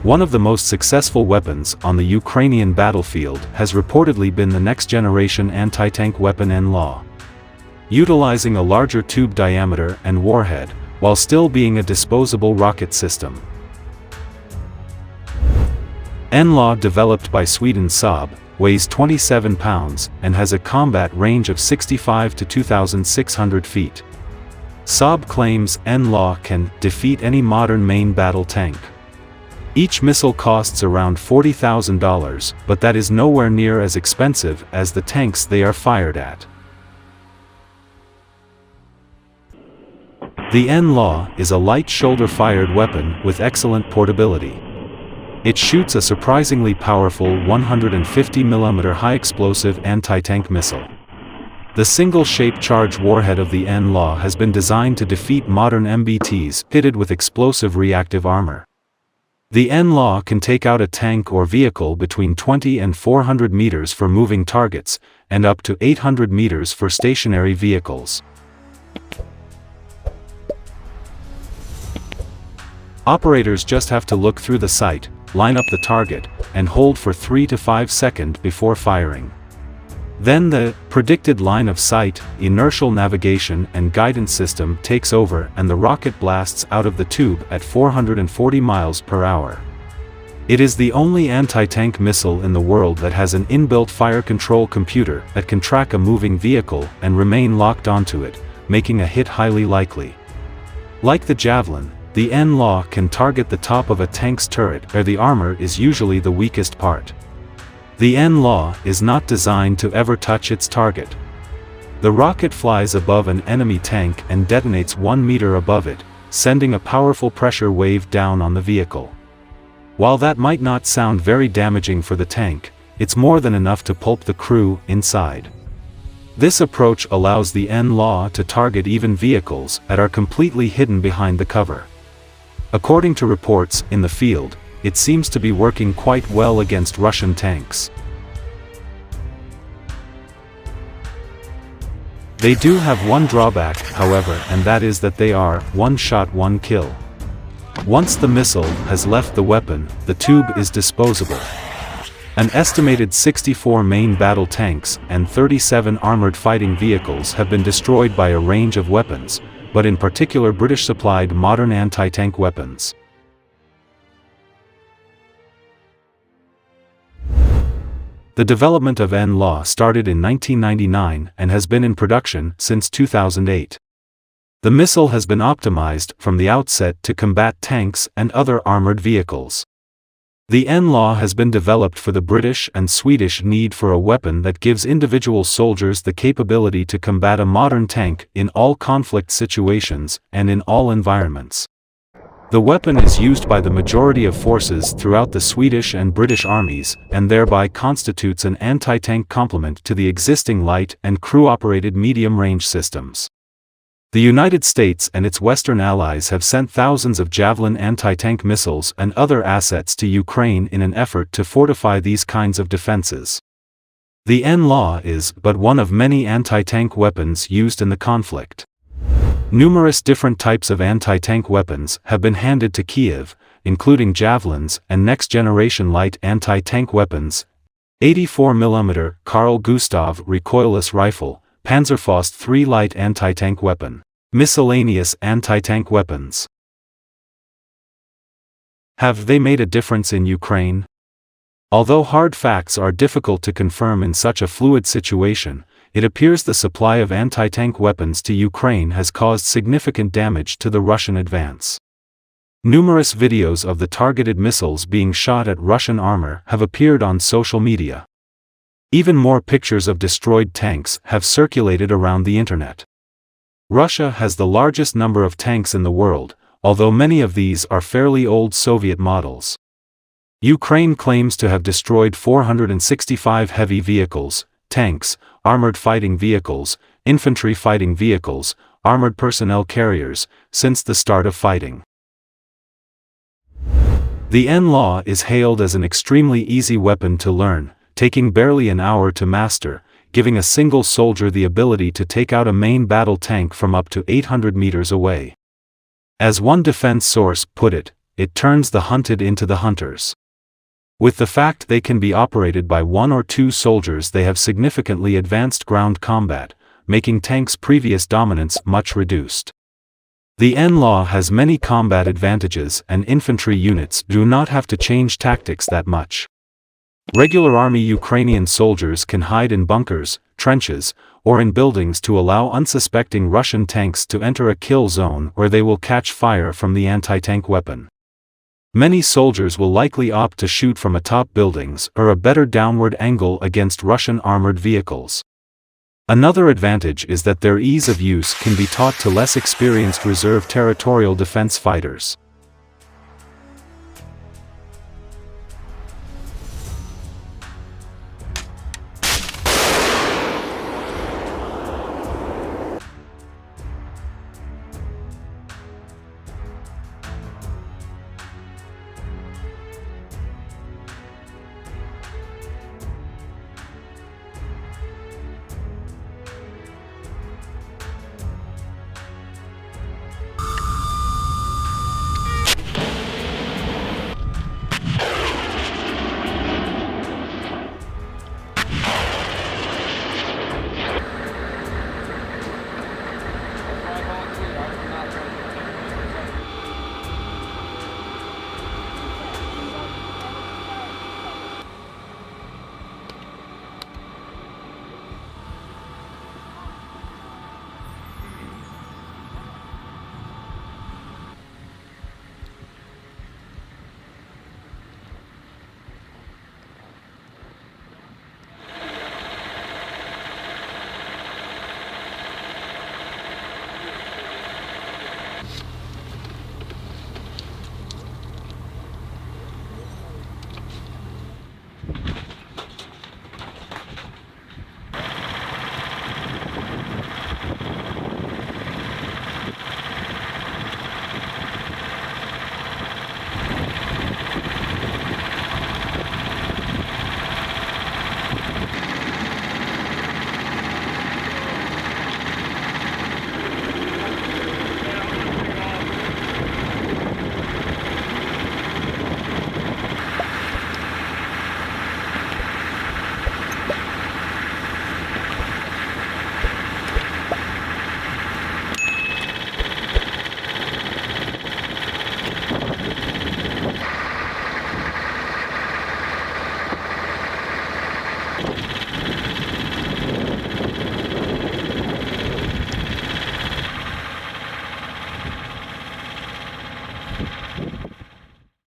One of the most successful weapons on the Ukrainian battlefield has reportedly been the next-generation anti-tank weapon NLAW. Utilizing a larger tube diameter and warhead, while still being a disposable rocket system. NLAW, developed by Sweden's Saab, weighs 27 pounds and has a combat range of 65 to 2,600 feet. Saab claims NLAW can defeat any modern main battle tank. Each missile costs around $40,000, but that is nowhere near as expensive as the tanks they are fired at. The NLAW is a light shoulder-fired weapon with excellent portability. It shoots a surprisingly powerful 150mm high-explosive anti-tank missile. The single-shape charge warhead of the NLAW has been designed to defeat modern MBTs pitted with explosive reactive armor. The NLAW can take out a tank or vehicle between 20 and 400 meters for moving targets, and up to 800 meters for stationary vehicles. Operators just have to look through the sight, line up the target, and hold for 3 to 5 seconds before firing. Then the predicted line of sight, inertial navigation and guidance system takes over and the rocket blasts out of the tube at 440 miles per hour. It is the only anti-tank missile in the world that has an inbuilt fire control computer that can track a moving vehicle and remain locked onto it, making a hit highly likely. Like the Javelin, the NLAW can target the top of a tank's turret where the armor is usually the weakest part. The NLAW is not designed to ever touch its target. The rocket flies above an enemy tank and detonates 1 meter above it, sending a powerful pressure wave down on the vehicle. While that might not sound very damaging for the tank, it's more than enough to pulp the crew inside. This approach allows the NLAW to target even vehicles that are completely hidden behind the cover. According to reports in the field, it seems to be working quite well against Russian tanks. They do have one drawback, however, and that is that they are one shot, one kill. Once the missile has left the weapon, the tube is disposable. An estimated 64 main battle tanks and 37 armored fighting vehicles have been destroyed by a range of weapons, but in particular British-supplied modern anti-tank weapons. The development of NLAW started in 1999 and has been in production since 2008. The missile has been optimized from the outset to combat tanks and other armored vehicles. The NLAW has been developed for the British and Swedish need for a weapon that gives individual soldiers the capability to combat a modern tank in all conflict situations and in all environments. The weapon is used by the majority of forces throughout the Swedish and British armies, and thereby constitutes an anti-tank complement to the existing light and crew-operated medium-range systems. The United States and its Western allies have sent thousands of Javelin anti-tank missiles and other assets to Ukraine in an effort to fortify these kinds of defenses. The NLAW is but one of many anti-tank weapons used in the conflict. Numerous different types of anti-tank weapons have been handed to Kiev, including javelins and next-generation light anti-tank weapons, 84mm Carl Gustav recoilless rifle, Panzerfaust 3 light anti-tank weapon, miscellaneous anti-tank weapons. Have they made a difference in Ukraine? Although hard facts are difficult to confirm in such a fluid situation, it appears the supply of anti-tank weapons to Ukraine has caused significant damage to the Russian advance. Numerous videos of the targeted missiles being shot at Russian armor have appeared on social media. Even more pictures of destroyed tanks have circulated around the internet. Russia has the largest number of tanks in the world, although many of these are fairly old Soviet models. Ukraine claims to have destroyed 465 heavy vehicles, tanks, armored fighting vehicles, infantry fighting vehicles, armored personnel carriers, since the start of fighting. The NLAW is hailed as an extremely easy weapon to learn, taking barely an hour to master, giving a single soldier the ability to take out a main battle tank from up to 800 meters away. As one defense source put it, it turns the hunted into the hunters. With the fact they can be operated by 1 or 2 soldiers, they have significantly advanced ground combat, making tanks' previous dominance much reduced. The NLAW has many combat advantages, and infantry units do not have to change tactics that much. Regular Army Ukrainian soldiers can hide in bunkers, trenches, or in buildings to allow unsuspecting Russian tanks to enter a kill zone where they will catch fire from the anti-tank weapon. Many soldiers will likely opt to shoot from atop buildings or a better downward angle against Russian armored vehicles. Another advantage is that their ease of use can be taught to less experienced reserve territorial defense fighters.